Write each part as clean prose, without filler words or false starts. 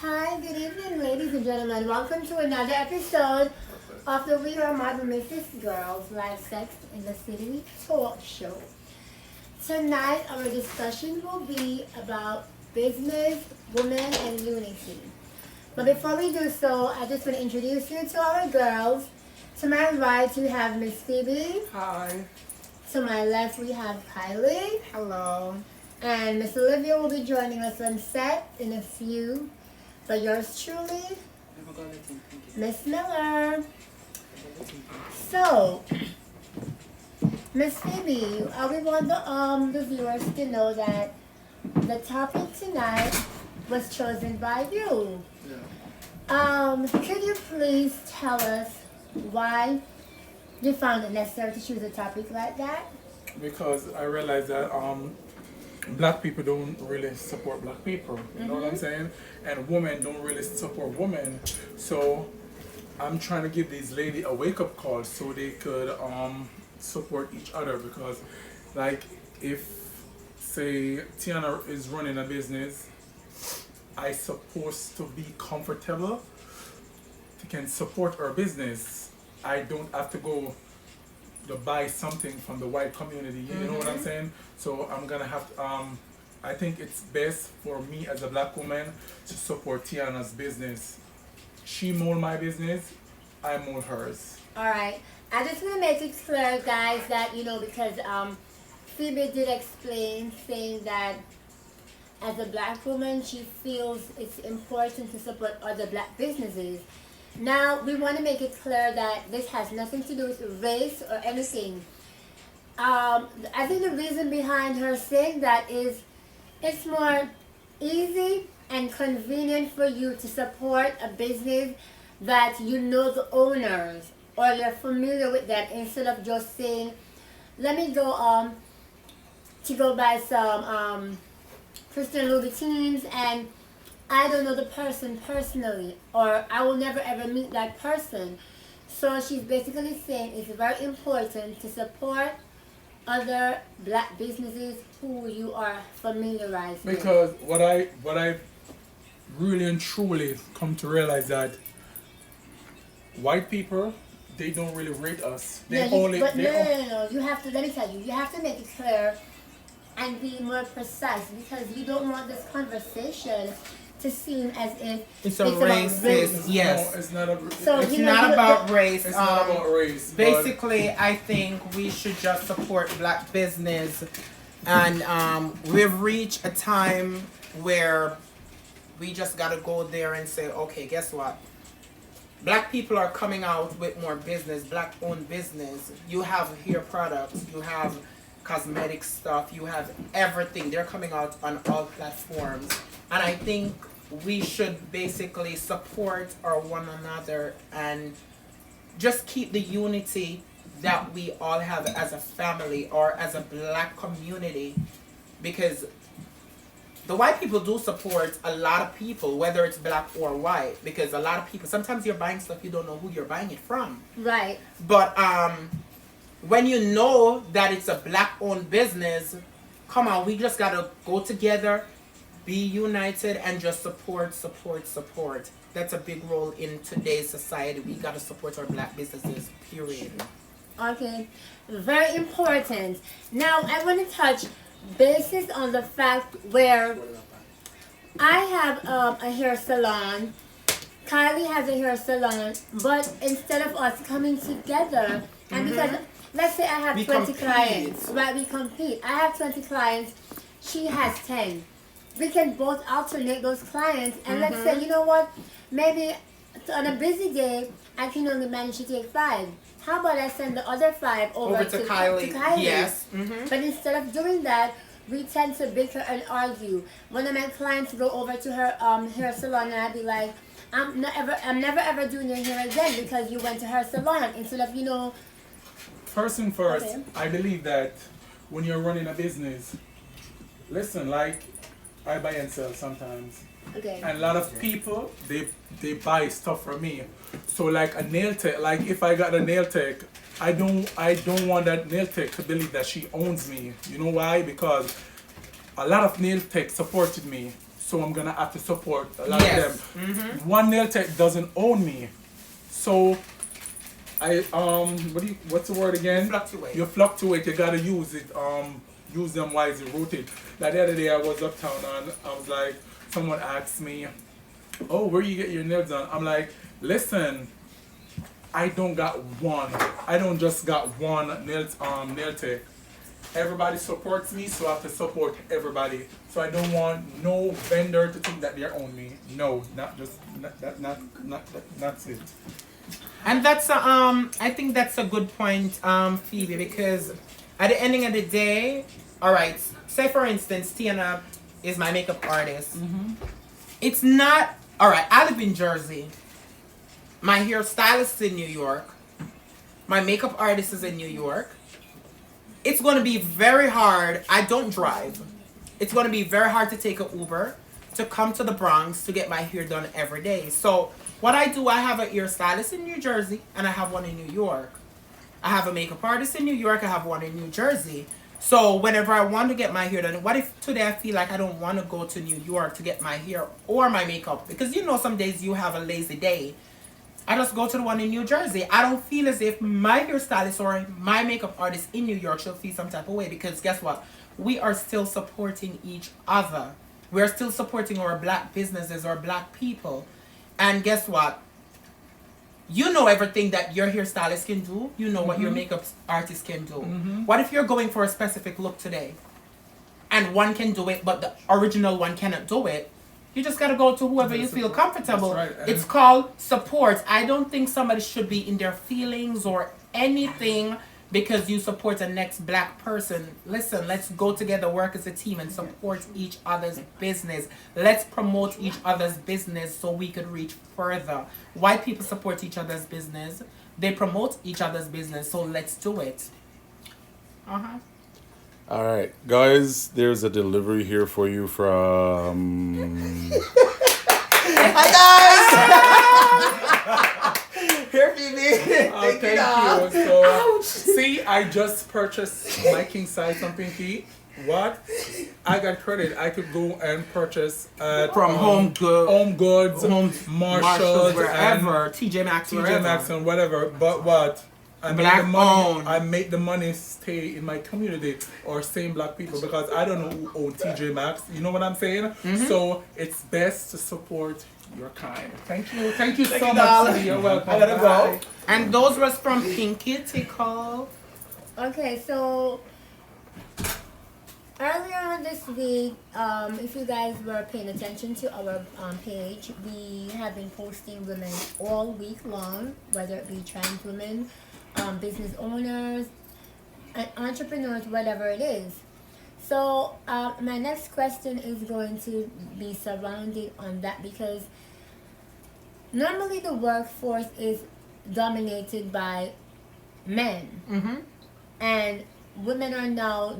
Hi, good evening, ladies and gentlemen. Welcome to another episode of the We Are Modern Mrs. Girls Live Sex in the City talk show. Tonight, our discussion will be about business, women, and unity. But before we do so, I just want to introduce you to our girls. To my right, we have Miss Phoebe. Hi. To my left, we have Kylie. Hello. And Miss Olivia will be joining us on set in a few. But yours truly, Miss Miller. So, Miss Phoebe, we want the viewers to know that the topic tonight was chosen by you. Could you please tell us why you found it necessary to choose a topic like that? Because I realized that black people don't really support black people. You know what I'm saying? And women don't really support women. So I'm trying to give these ladies a wake up call so they could support each other. Because like if say Tiana is running a business, I supposed to be comfortable to can support her business. I don't have to go to buy something from the white community. You know what I'm saying? So I'm gonna have to, I think it's best for me as a black woman to support Tiana's business. She mold my business, I mold hers. Alright. I just want to make it clear, guys, that, because Phoebe did explain saying that as a black woman, she feels it's important to support other black businesses. Now, we want to make it clear that this has nothing to do with race or anything. I think the reason behind her saying that is it's more easy and convenient for you to support a business that you know the owners or you're familiar with them instead of just saying, let me go to go buy some Christian Louboutins and I don't know the person personally, or I will never ever meet that person. So she's basically saying it's very important to support other black businesses who you are familiarized with. Because what I really and truly come to realize that white people, they don't really rate us. They No, you have to, let me tell you, you have to make it clear and be more precise because you don't want this conversation to seem as if it's a racist. Yes. No, it's not a. So, it's not about race. It's not about race. Basically, I think we should just support black business, and we've reached a time where we just gotta go there and say, okay, guess what? Black people are coming out with more business, black-owned business. You have hair products, you have cosmetic stuff, you have everything. They're coming out on all platforms. And I think we should basically support our one another and just keep the unity that we all have as a family or as a black community. Because the white people do support a lot of people, whether it's black or white. Because a lot of people, sometimes you're buying stuff you don't know who you're buying it from. Right. But when you know that it's a black-owned business, come on, we just gotta go together, be united, and just support. That's a big role in today's society. We gotta support our black businesses, period. Okay. Very important. Now, I want to touch basis on the fact where I have a hair salon. Kylie has a hair salon, but instead of us coming together, and because let's say I have We 20 compete. clients, right? We compete. I have 20 clients. She has 10. We can both alternate those clients, and let's say, you know what? Maybe on a busy day, I can only manage to take 5. How about I send the other 5 over to Kylie? Yes. But instead of doing that, we tend to bicker and argue. One of my clients go over to her hair salon, and I'd be like, I'm never ever doing your hair again because you went to her salon instead of First and first, Okay. I believe that when you're running a business, listen, like I buy and sell sometimes. Okay. And a lot of people, they buy stuff from me. So like a nail tech, like if I got a nail tech, I don't want that nail tech to believe that she owns me. You know why? Because a lot of nail tech supported me. so I'm gonna have to support a lot Yes. of them. One nail tech doesn't own me, so I what's the word again? Fluctuate. You fluctuate. You gotta use it. Use them wisely. Rotate. Like the other day, I was uptown and I was like, someone asked me, "Oh, where you get your nails done?" I'm like, "Listen, I don't got one. I don't just got one nail tech. Everybody supports me, so I have to support everybody. So I don't want no vendor to think that they own me. No, not just that's it." And that's I think that's a good point, Phoebe, because at the ending of the day, all right, say for instance, Tiana is my makeup artist. It's not all right. I live in Jersey. My hairstylist is in New York. My makeup artist is in New York. It's going to be very hard. I don't drive. It's going to be very hard to take an Uber to come to the Bronx to get my hair done every day. So what I do, I have a hairstylist in New Jersey and I have one in New York. I have a makeup artist in New York. I have one in New Jersey. So whenever I want to get my hair done, what if today I feel like I don't want to go to New York to get my hair or my makeup? Because you know some days you have a lazy day. I just go to the one in New Jersey. I don't feel as if my hairstylist or my makeup artist in New York should feel some type of way, because guess what? We are still supporting each other. We're still supporting our black businesses, our black people. And guess what? You know everything that your hairstylist can do. You know what your makeup artist can do. What if you're going for a specific look today and one can do it, but the original one cannot do it? You just gotta go to whoever you feel comfortable. That's right. It's called support. I don't think somebody should be in their feelings or anything because you support a next black person. Listen, let's go together, work as a team, and support each other's business. Let's promote each other's business so we could reach further. White people support each other's business. They promote each other's business. So let's do it. All right, guys, there's a delivery here for you from. Hi guys. Here, Phoebe. Thank you. So, see, I just purchased my king size on Pinky. What? I got credit. I could go and purchase From Home Goods, Marshalls, wherever, TJ Maxx, TJ Maxx, and whatever. But what? I make Black the money. owned. I make the money stay in my community or same black people, because I don't know who own TJ Maxx. You know what I'm saying? So it's best to support your kind. Thank you. Thank you so much, Cindy. You're welcome. I gotta go. Bye. And those was from Pinky Tickle. Okay, so earlier on this week, if you guys were paying attention to our page, we have been posting women all week long, whether it be trans women, business owners, and entrepreneurs, whatever it is. So my next question is going to be surrounded on that, because normally the workforce is dominated by men. And women are now,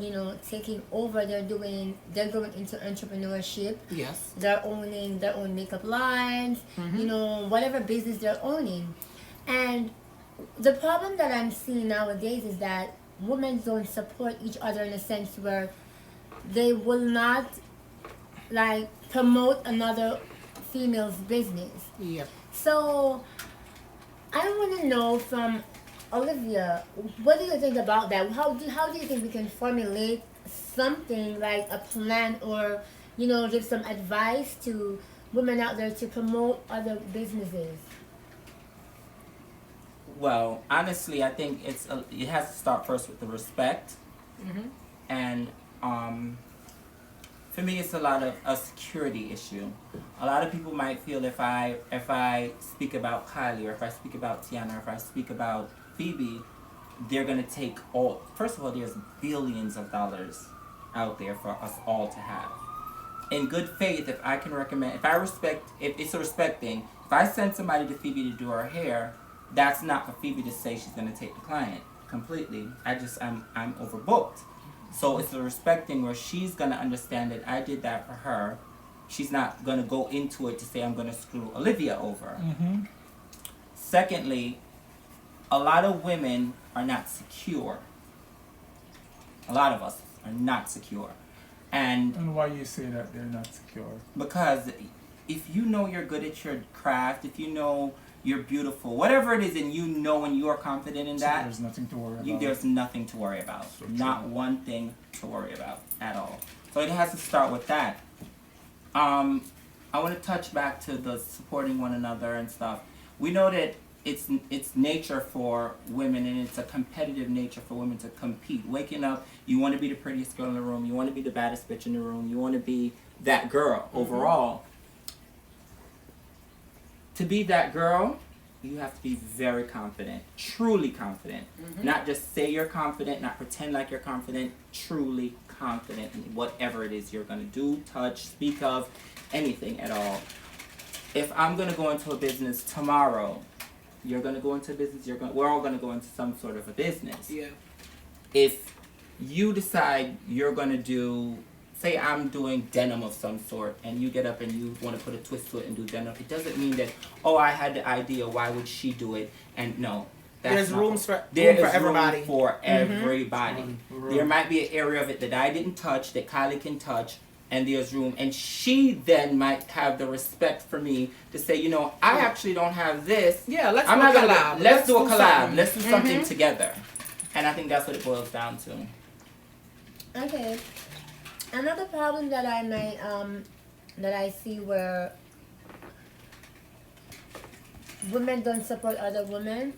taking over. They're going into entrepreneurship. Yes. They're owning their own makeup lines, whatever business they're owning. And the problem that I'm seeing nowadays is that women don't support each other in a sense where they will not promote another female's business. Yep. So I want to know from Olivia, what do you think about that? How do you think we can formulate something like a plan, or give some advice to women out there to promote other businesses? Well, honestly, I think it has to start first with the respect, and for me, it's a lot of a security issue. A lot of people might feel if I speak about Kylie, or if I speak about Tiana, or if I speak about Phoebe, they're gonna take all. First of all, there's billions of dollars out there for us all to have. In good faith, if I can recommend, if it's a respect thing, if I send somebody to Phoebe to do her hair, that's not for Phoebe to say she's gonna take the client completely. I'm overbooked. So it's a respect thing where she's gonna understand that I did that for her. She's not gonna go into it to say I'm gonna screw Olivia over. Secondly, a lot of women are not secure. A lot of us are not secure. And why you say that they're not secure? Because if you know you're good at your craft, if you know you're beautiful, whatever it is, and you know and you are confident in So that, there's nothing to worry about. there's nothing to worry about. So Not true. one thing to worry about at all. So it has to start with that. I want to touch back to the supporting one another and stuff. We know that it's nature for women, and it's a competitive nature for women to compete. Waking up, you want to be the prettiest girl in the room, you want to be the baddest bitch in the room, you want to be that girl overall. To be that girl, you have to be very confident, truly confident. Not just say you're confident, not pretend like you're confident, truly confident in whatever it is you're going to do, touch, speak of, anything at all. If I'm going to go into a business tomorrow, you're going to go into a business, we're all going to go into some sort of a business. Yeah. If you decide you're going to do, say I'm doing denim of some sort, and you get up and you want to put a twist to it and do denim, it doesn't mean that, oh, I had the idea, why would she do it? And no, that's There's not rooms for there room for is everybody. room for everybody. Right. There might be an area of it that I didn't touch, that Kylie can touch, and there's room. And she then might have the respect for me to say, you know, I actually don't have this. Yeah, let's I'm do not a gonna. collab. Let's do a collab. something. Let's do something together. And I think that's what it boils down to. Okay. Another problem that I might that I see where women don't support other women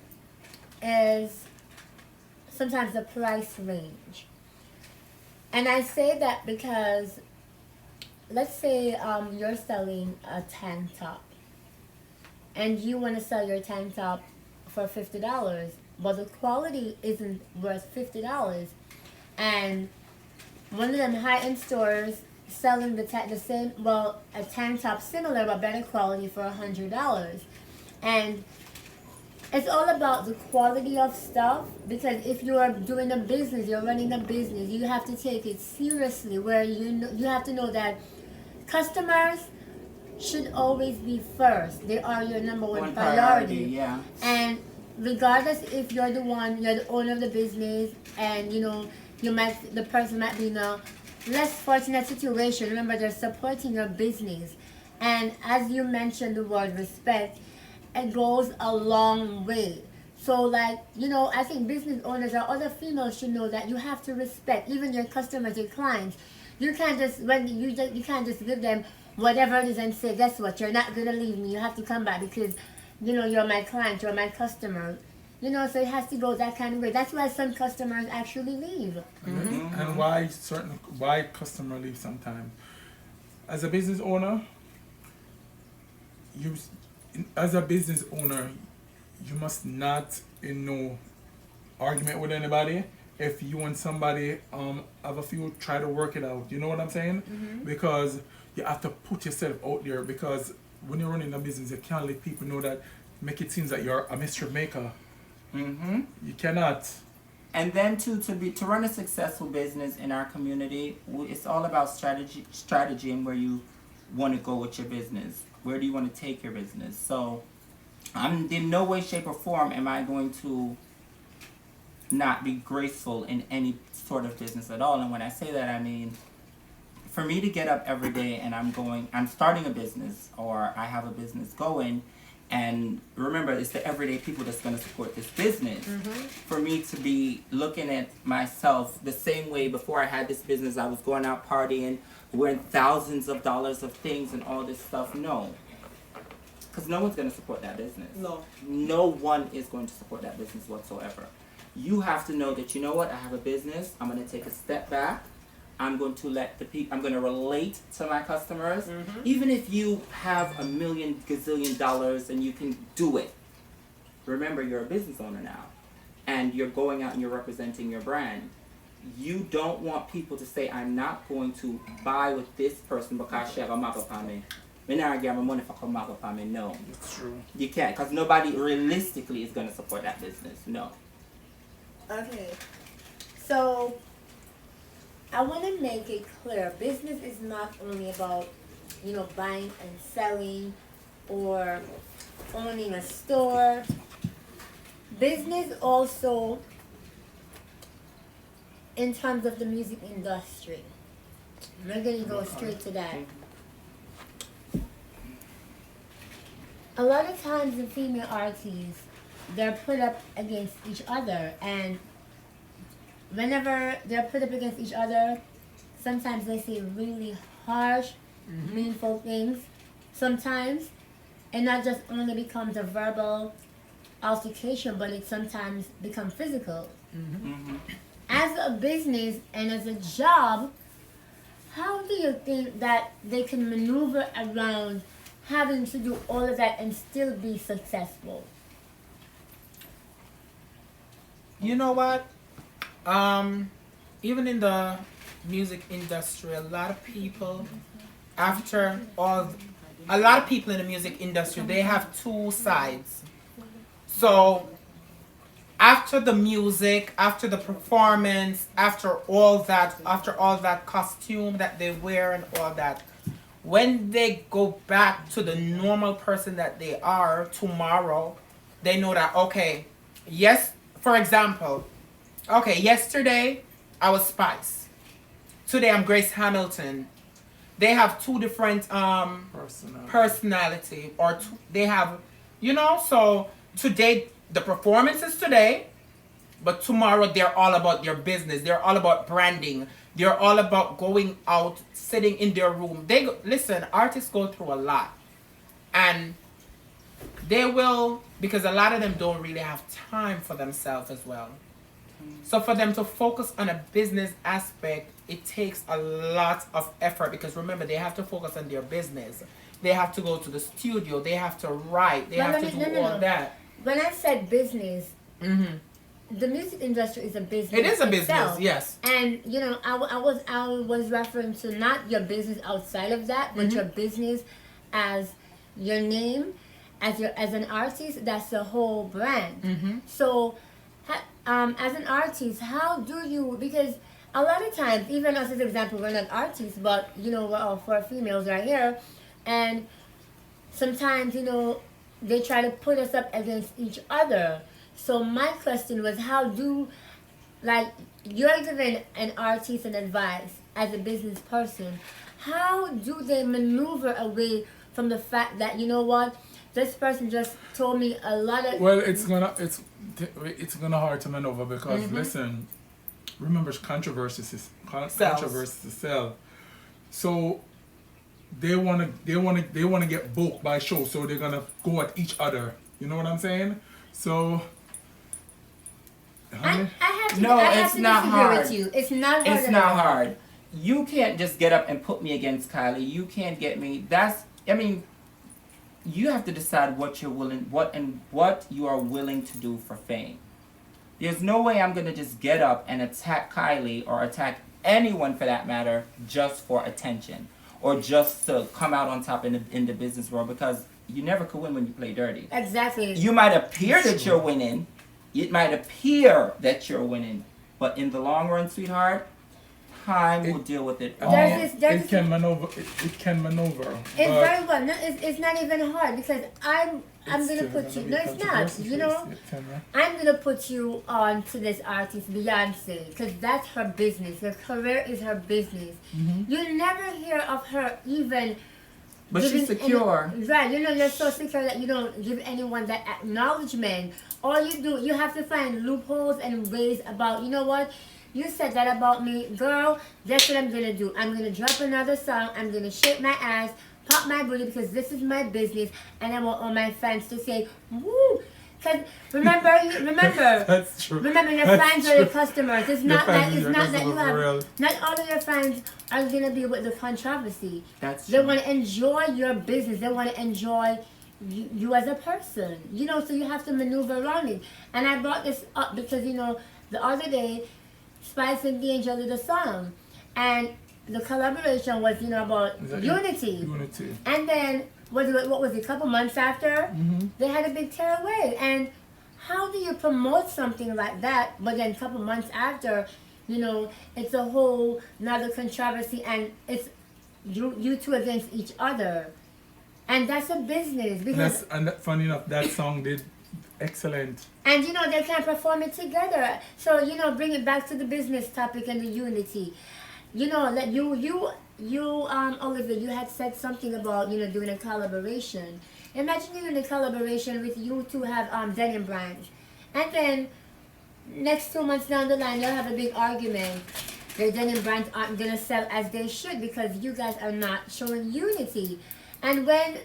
is sometimes the price range. And I say that because let's say you're selling a tank top and you want to sell your tank top for $50, but the quality isn't worth $50, and one of them high-end stores selling the same, well, a tank top similar but better quality for $100. And it's all about the quality of stuff, because if you are doing a business, you're running a business, you have to take it seriously, where you have to know that customers should always be first. They are your number one priority. Yeah. And regardless if you're the owner of the business, and the person might be in a less fortunate situation. Remember, they're supporting your business. And as you mentioned the word respect, it goes a long way. So I think business owners or other females should know that you have to respect even your customers, your clients. You can't just you can't just give them whatever it is and say, guess what, you're not gonna leave me. You have to come back because you're my client, you're my customer. So it has to go that kind of way. That's why some customers actually leave. And why customer leave sometimes? As a business owner, you must not in no argument with anybody. If you and somebody have a few, try to work it out. You know what I'm saying? Because you have to put yourself out there, because when you're running a business, you can't let people know that, make it seem that you're a mischief maker. You cannot. And then to run a successful business in our community, it's all about strategy and where you want to go with your business. Where do you want to take your business? So I'm in no way, shape, or form am I going to not be graceful in any sort of business at all. And when I say that, I mean, for me to get up every day and I'm starting a business, or I have a business going, and remember, it's the everyday people that's going to support this business. For me to be looking at myself the same way before I had this business, I was going out partying, wearing thousands of dollars of things and all this stuff. No. Because no one's going to support that business. No. No one is going to support that business whatsoever. You have to know that, you know what, I have a business, I'm going to take a step back. I'm going to I'm going to relate to my customers. Even if you have $1 million gazillion dollars and you can do it. Remember, you're a business owner now. And you're going out and you're representing your brand. You don't want people to say, I'm not going to buy with this person because she have a map upon me. When I get my money for come map upon me. No. It's true. You can't, because nobody realistically is going to support that business. No. Okay. So I want to make it clear, business is not only about, buying and selling or owning a store. Business also, in terms of the music industry, We're gonna go straight to that. A lot of times the female artists, they're put up against each other, and whenever they're put up against each other, sometimes they say really harsh, meaningful things. Sometimes, and not just only becomes a verbal altercation, but it sometimes becomes physical. Mm-hmm. As a business and as a job, how do you think that they can maneuver around having to do all of that and still be successful? You know what? Even in the music industry, a lot of people, a lot of people in the music industry, they have two sides. So, after the music, after the performance, after all that costume that they wear and all that, when they go back to the normal person that they are tomorrow, they know that, okay, yes, for example, okay, yesterday I was Spice. Today I'm Grace Hamilton. They have two different personality, or they have, so today the performance is today, but tomorrow they're all about their business. They're all about branding. They're all about going out, sitting in their room. Listen, artists go through a lot. And they will, because a lot of them don't really have time for themselves as well. So for them to focus on a business aspect, it takes a lot of effort, because remember, they have to focus on their business. They have to go to the studio. They have to write. They have to do all that. When I said business, Mm-hmm. the music industry is a business. It is a itself. business, yes. And I was referring to not your business outside of that, but your business as your name, as an artist. That's the whole brand. Mm-hmm. So, as an artist, how do you? Because a lot of times, even us as an example, we're not artists, but we're all four females right here, and sometimes they try to put us up against each other. So my question was, how do, you're giving an artist an advice as a business person, how do they maneuver away from the fact that, this person just told me a lot of... Well, it's gonna hard to maneuver because listen, remember controversy sell. So they wanna get booked by show, so they're gonna go at each other. You know what I'm saying? So I have to, No, I have it's to not disagree hard. with you. It's not hard. It's at not all. hard. You can't just get up and put me against Kylie. You can't get me. You have to decide what you're willing, what you are willing to do for fame. There's no way I'm gonna just get up and attack Kylie or attack anyone for that matter just for attention or just to come out on top in the business world, because you never could win when you play dirty. Exactly. You might appear that you're winning. It might appear that you're winning, but in the long run, sweetheart, time will deal with it. it can maneuver. It can maneuver. It's but very well. No, it's not even hard because I'm gonna put you. No, it's not. I'm gonna put you on to this artist Beyonce because that's her business. Her career is her business. You never hear of her even. But she's secure. Right, you're so secure that you don't give anyone that acknowledgement. All you do, you have to find loopholes and ways about, what? You said that about me. Girl, that's what I'm going to do. I'm going to drop another song. I'm going to shake my ass, pop my booty because this is my business. And I want all my fans to say, woo. Because remember, That's true. remember your That's fans are your customers. It's not that you for have, real. not all of your fans are going to be with the controversy. That's They true. want to enjoy your business. They want to enjoy you as a person. So you have to maneuver around it. And I brought this up because, the other day, Spice and D'Angelo did a song. And the collaboration was, about unity. Unity. And then, what was it, a couple months after, they had a big tearaway. And how do you promote something like that, but then a couple months after, it's a whole another controversy and it's you two against each other. And that's a business because Funny enough, that song did excellent. and they can't perform it together. So bring it back to the business topic and the unity. Let you you, Olivia, you had said something about, doing a collaboration. Imagine doing a collaboration with you two have denim brands. And then next 2 months down the line, you'll have a big argument. The denim brands aren't going to sell as they should because you guys are not showing unity. And when,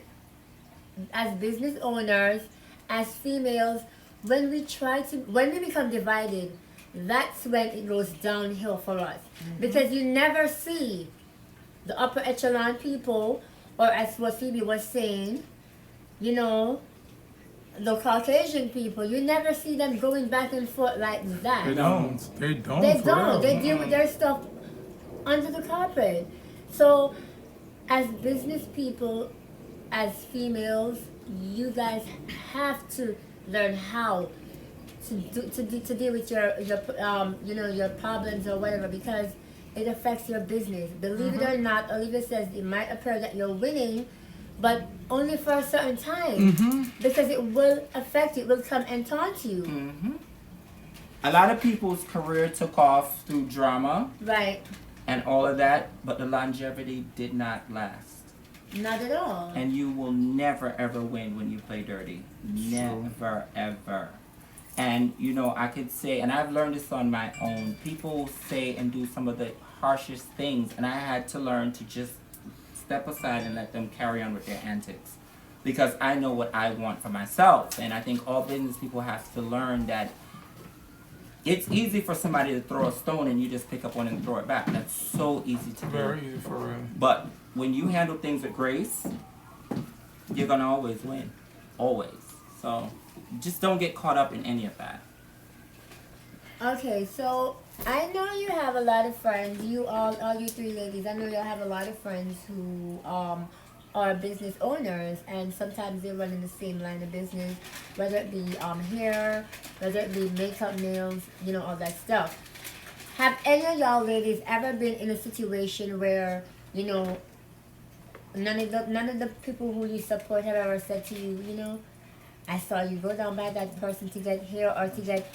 as business owners, as females, when we become divided, that's when it goes downhill for us. Because you never see the upper echelon people, or as what Phoebe was saying, the Caucasian people, you never see them going back and forth like that. They don't. They don't. They for don't. real. They deal with their stuff under the carpet. So, as business people, as females, you guys have to learn how to deal with your problems or whatever, because it affects your business. Believe it or not, Olivia says it might appear that you're winning, but only for a certain time, because it will affect you. It will come and taunt you. A lot of people's career took off through drama Right. and all of that, but the longevity did not last. Not at all. And you will never ever win when you play dirty. Never ever. And I could say, and I've learned this on my own, people say and do some of the harshest things, and I had to learn to just step aside and let them carry on with their antics. Because I know what I want for myself. And I think all business people have to learn that it's easy for somebody to throw a stone and you just pick up one and throw it back. That's so easy to do. Very easy for real. But when you handle things with grace, you're going to always win. Always. So just don't get caught up in any of that. Okay, so I know you have a lot of friends. All you three ladies, I know you have a lot of friends who are business owners, and sometimes they run in the same line of business, whether it be hair, whether it be makeup, nails, all that stuff. Have any of y'all ladies ever been in a situation where none of the people who you support have ever said to you, I saw you go down by that person to get hair or to get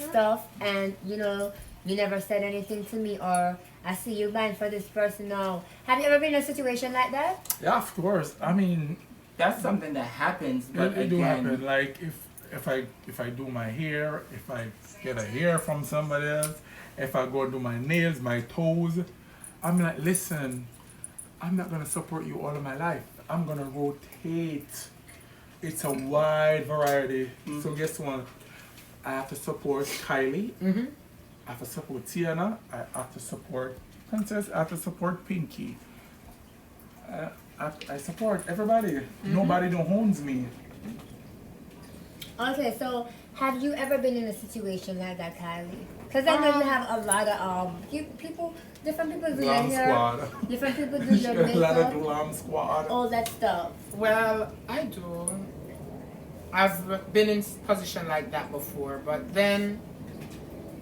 stuff, and you never said anything to me, or I see you buying for this person now. Have you ever been in a situation like that? Yeah, of course. I mean, That's something that happens, but it do again, happen. Like if I do my hair, if I get a hair from somebody else, if I go do my nails, my toes, I'm like, listen, I'm not gonna support you all of my life. I'm gonna rotate. It's a wide variety. So guess what? I have to support Kylie. I have to support Tiana. I have to support Princess. I have to support Pinky. I support everybody. Nobody don't owns me. Okay, so have you ever been in a situation like that, Kylie? Because I know you have a lot of different people do Glam your hair, squad. different people do your A lot of makeup, glam squad. all that stuff. Well, I do. I've been in position like that before, but then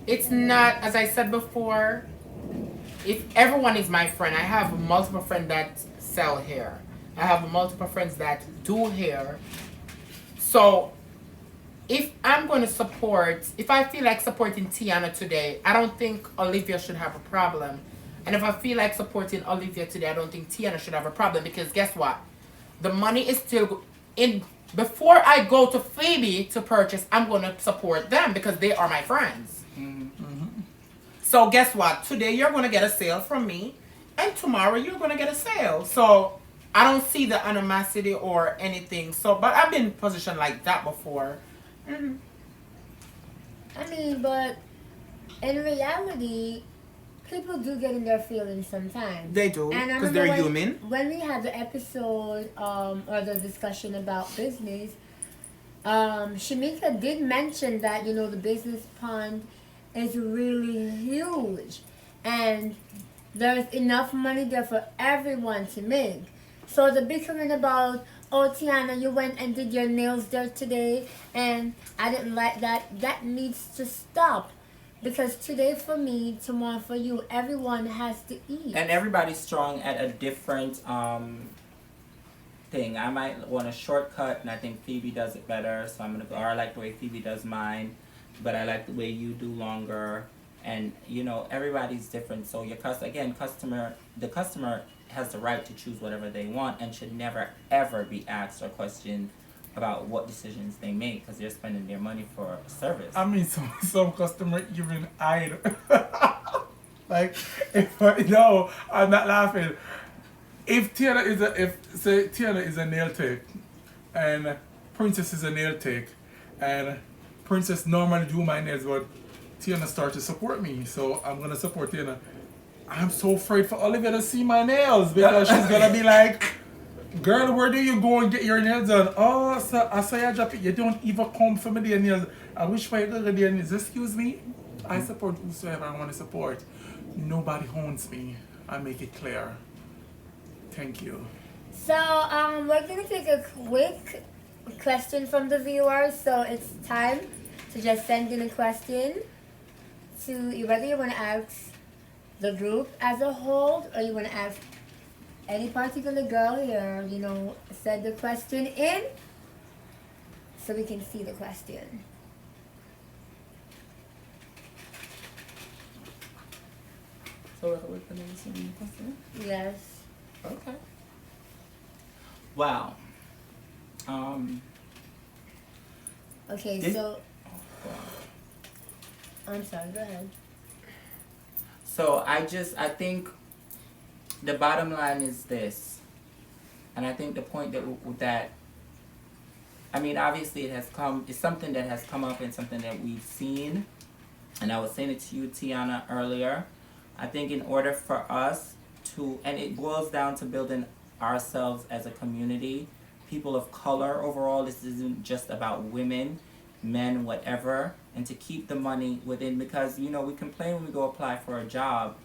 it's not, as I said before, if everyone is my friend. I have multiple friends that sell hair. I have multiple friends that do hair. So if I'm going to support, if I feel like supporting Tiana today, I don't think Olivia should have a problem. And if I feel like supporting Olivia today, I don't think Tiana should have a problem, because guess what? The money is still in. Before I go to Phoebe to purchase, I'm going to support them because they are my friends. So guess what? Today you're going to get a sale from me, and tomorrow you're going to get a sale. So I don't see the animosity or anything. So, but I've been in a position like that before. I mean, but in reality, people do get in their feelings sometimes. They do, And I because remember they're when, human. when we had the episode or the discussion about business, Shamika did mention that the business pond is really huge, and there's enough money there for everyone to make. So the bickering about, oh Tiana, you went and did your nails there today, and I didn't like that. That needs to stop. Because today for me, tomorrow for you, everyone has to eat. and everybody's strong at a different thing. I might want a shortcut, and I think Phoebe does it better, so I'm gonna go. Or I like the way Phoebe does mine, but I like the way you do longer. And everybody's different. So the customer has the right to choose whatever they want and should never ever be asked or questioned about what decisions they make because they're spending their money for a service. I mean, some customer even hide. Like, no, I'm not laughing. If Tiana is a nail tech, and Princess is a nail tech, and Princess normally do my nails, but Tiana start to support me, so I'm gonna support Tiana. I'm so afraid for Olivia to see my nails because she's gonna be like, girl, where do you go and get your nails done? Oh, so I saw you drop it. You don't even come for me their nails. I wish my little their nails. Excuse me. I support whosoever I want to support. Nobody owns me. I make it clear. Thank you. So we're gonna take a quick question from the viewers. So it's time to just send in a question to whether you want to ask the group as a whole or you want to ask any particular girl here. Send the question in so we can see the question. So we're going to listen to the question? Yes. Okay. Wow. Okay, This- so I'm sorry, go ahead. So I think the bottom line is this, and I think the point that I mean, obviously it's something that has come up and something that we've seen, and I was saying it to you, Tiana, earlier. I think in order for us and it boils down to building ourselves as a community, people of color overall, this isn't just about women, men, whatever, and to keep the money within, because we complain when we go apply for a job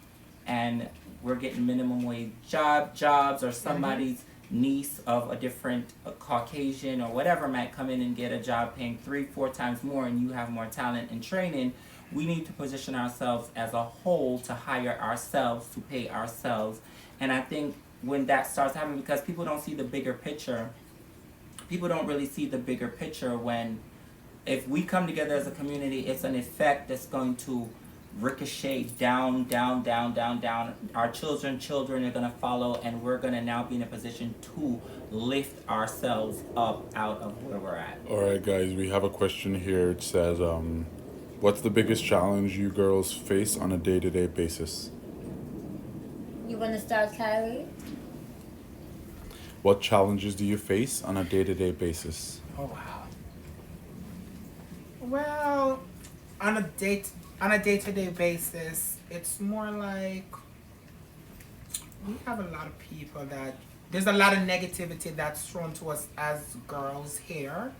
and we're getting minimum wage jobs or somebody's niece of a different Caucasian or whatever might come in and get a job paying 3-4 times more and you have more talent and training. We need to position ourselves as a whole to hire ourselves, to pay ourselves. And I think when that starts happening, because people don't see the bigger picture, people don't really see the bigger picture when if we come together as a community, it's an effect that's going to ricochet down. Our children are going to follow, and we're going to now be in a position to lift ourselves up out of where we're at. All right, guys, we have a question here. It says, what's the biggest challenge you girls face on a day-to-day basis? You want to start, Kylie? What challenges do you face on a day-to-day basis? Oh, wow. Well, on a day-to-day basis, it's more like we have a lot of people that there's a lot of negativity that's thrown to us as girls here,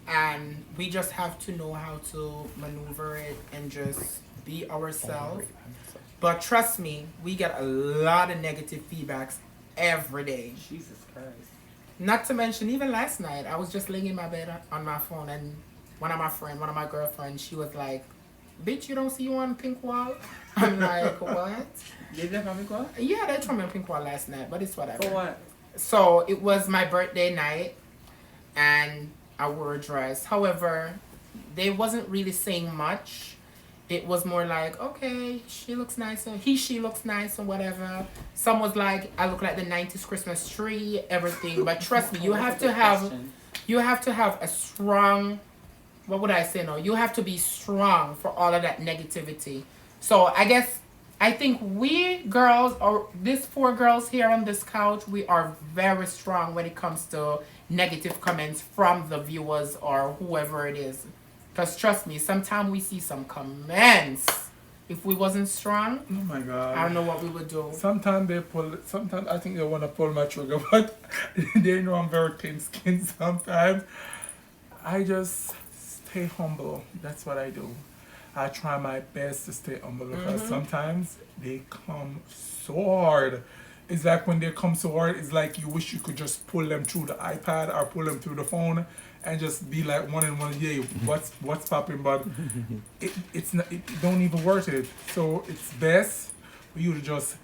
and we just have to know how to maneuver it and just be ourselves. But trust me, we get a lot of negative feedbacks every day. Jesus Christ. Not to mention, even last night, I was just laying in my bed on my phone, and one of my girlfriends, she was like, "Bitch, you don't see you on Pink Wall?" I'm like, "What?" Did they have me go? Yeah, they told me on Pink Wall last night, but it's whatever. For what? So it was my birthday night, and I wore a dress. However, they wasn't really saying much. It was more like, okay, she looks nice, and she looks nice, and whatever. Some was like, I look like the 90s Christmas tree, everything. But trust me, you have to have a strong, what would I say now? You have to be strong for all of that negativity. So I think we girls, or these 4 girls here on this couch, we are very strong when it comes to negative comments from the viewers or whoever it is. Because trust me, sometimes we see some comments. If we wasn't strong, Oh my God. I don't know what we would do. Sometimes I think they want to pull my trigger, but they know I'm very thin-skinned sometimes. I just stay humble. That's what I do. I try my best to stay humble because sometimes they come so hard. It's like when they come so hard, it's like you wish you could just pull them through the iPad or pull them through the phone and just be like one and one, yeah, what's popping, but it don't even worth it. So it's best for you to just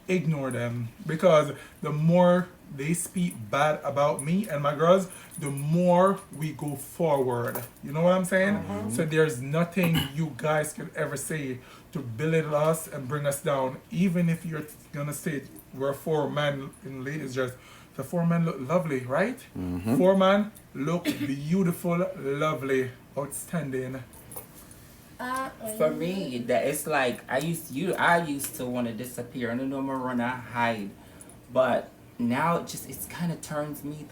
ignore them, because the more they speak bad about me and my girls, the more we go forward. You know what I'm saying? So there's nothing you guys could ever say to belittle us and bring us down. Even if you're gonna say we're four men in ladies' dress, the four men look lovely, right? Four men look beautiful, lovely, outstanding. For me, that it's like I used to want to disappear. I don't know I'm gonna run, I hide, but now it's kind of turns me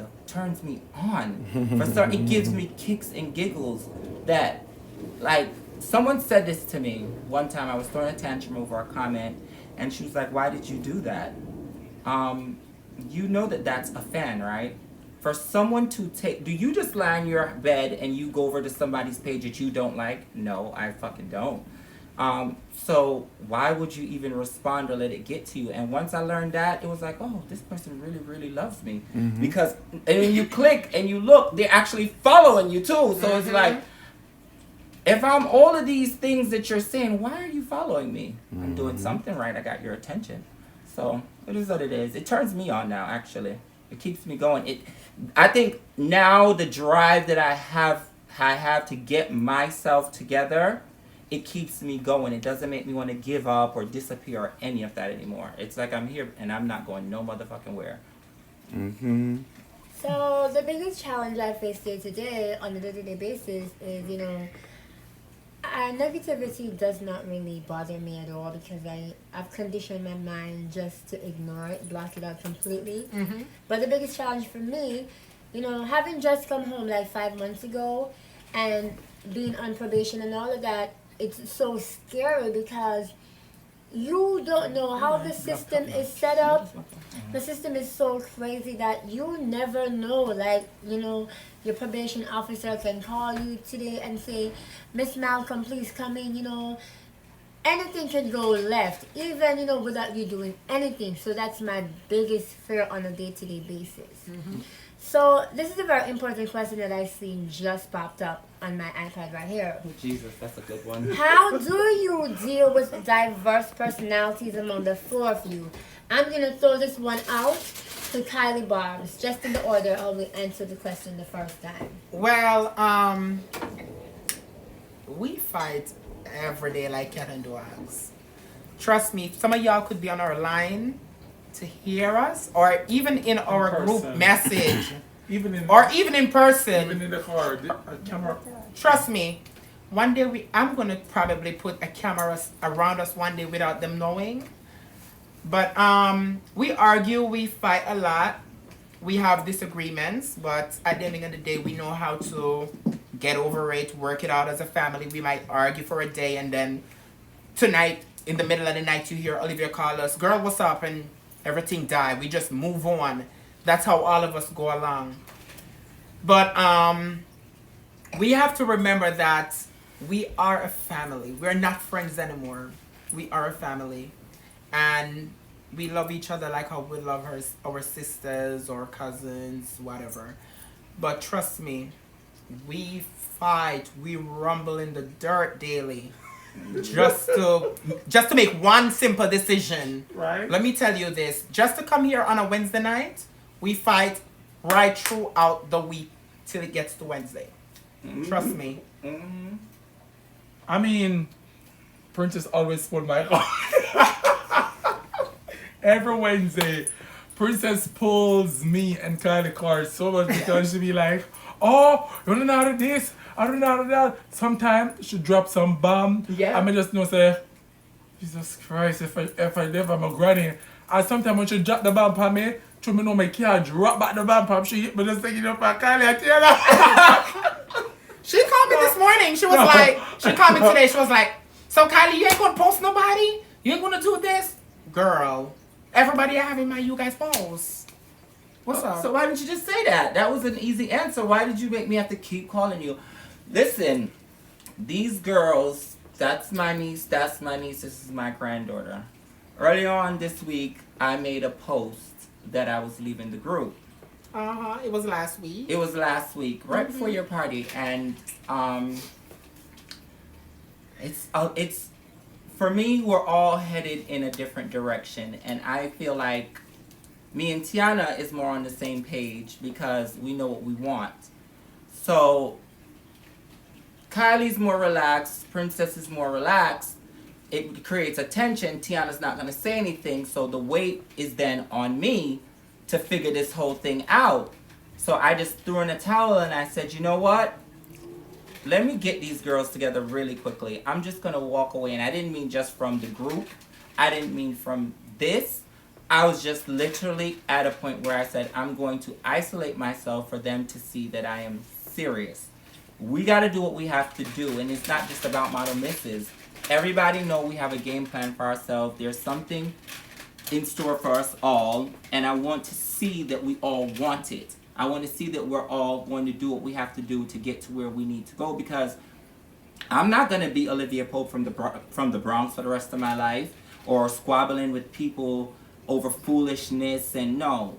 on. For certain, it gives me kicks and giggles. That, like, someone said this to me one time. I was throwing a tantrum over a comment, and she was like, "Why did you do that?" You know that's a fan, right? For someone to take, do you just lie in your bed and you go over to somebody's page that you don't like? No, I fucking don't. So why would you even respond or let it get to you? And once I learned that, it was like, oh, this person really, really loves me. Because, and when you click and you look, they're actually following you too. So it's like, if I'm all of these things that you're saying, why are you following me? I'm doing something right. I got your attention. So it is what it is. It turns me on now, actually. It keeps me going. I think now the drive that I have to get myself together, it keeps me going. It doesn't make me want to give up or disappear or any of that anymore. It's like I'm here and I'm not going no motherfucking where. So the biggest challenge I face day to day on a day-to-day basis is, negativity does not really bother me at all because I've conditioned my mind just to ignore it, block it out completely. But the biggest challenge for me, having just come home like 5 months ago and being on probation and all of that, it's so scary because you don't know how the system is set up. The system is so crazy that you never know. Like, your probation officer can call you today and say, Miss Malcolm, please come in, anything can go left, even, without you doing anything. So that's my biggest fear on a day-to-day basis. So this is a very important question that I seen just popped up on my iPad right here. Oh, Jesus, that's a good one. How do you deal with diverse personalities among the four of you? I'm going to throw this one out to Kylie Barbs, just in the order how we answered the question the first time. Well, we fight every day like cat and dogs. Trust me, some of y'all could be on our line to hear us, or even in our group message, Even in person. even in the car, a camera. Trust me, one day I'm gonna probably put a camera around us one day without them knowing. But we argue, we fight a lot, we have disagreements, but at the end of the day, we know how to get over it, work it out as a family. We might argue for a day, and then tonight, in the middle of the night, you hear Olivia call us, "Girl, what's up?" and everything died. We just move on. That's how all of us go along. But we have to remember that we are a family. We're not friends anymore. We are a family. And we love each other like how we love our sisters or cousins, whatever. But trust me, we fight, we rumble in the dirt daily. Just to make one simple decision. Right. Let me tell you this. Just to come here on a Wednesday night, we fight right throughout the week till it gets to Wednesday. Trust me. I mean, Princess always pulled my heart. Every Wednesday, Princess pulls me and Kylie card so much because she be like, "Oh, you don't know how to this, I don't know how to that." Sometimes she drop some bomb. Yeah. I just know say, Jesus Christ, if I live, I'm a granny. And sometimes when she drop the bomb on me, to me know my car drop back the bomb on, she hit me just thinking up on Kylie. I tell her. She called me this morning. She called me today. She was like, "So Kylie, you ain't gonna post nobody? You ain't gonna do this?" Girl, everybody I have in my you guys post. What's up? So why didn't you just say that? That was an easy answer. Why did you make me have to keep calling you? Listen, these girls, that's my niece, this is my granddaughter. Early on this week, I made a post that I was leaving the group. It was last week. It was last week, right before your party, and it's for me. We're all headed in a different direction, and I feel like Me and Tiana is more on the same page because we know what we want. So Kylie's more relaxed, Princess is more relaxed. It creates a tension. Tiana's not going to say anything, so the weight is then on me to figure this whole thing out. So I just threw in a towel and I said, you know what? Let me get these girls together really quickly. I'm just going to walk away. And I didn't mean just from the group. I didn't mean from this. I was just literally at a point where I said, I'm going to isolate myself for them to see that I am serious. We got to do what we have to do. And it's not just about Model Misses. Everybody know we have a game plan for ourselves. There's something in store for us all. And I want to see that we all want it. I want to see that we're all going to do what we have to do to get to where we need to go, because I'm not going to be Olivia Pope from the Bronx for the rest of my life, or squabbling with people over foolishness. And no.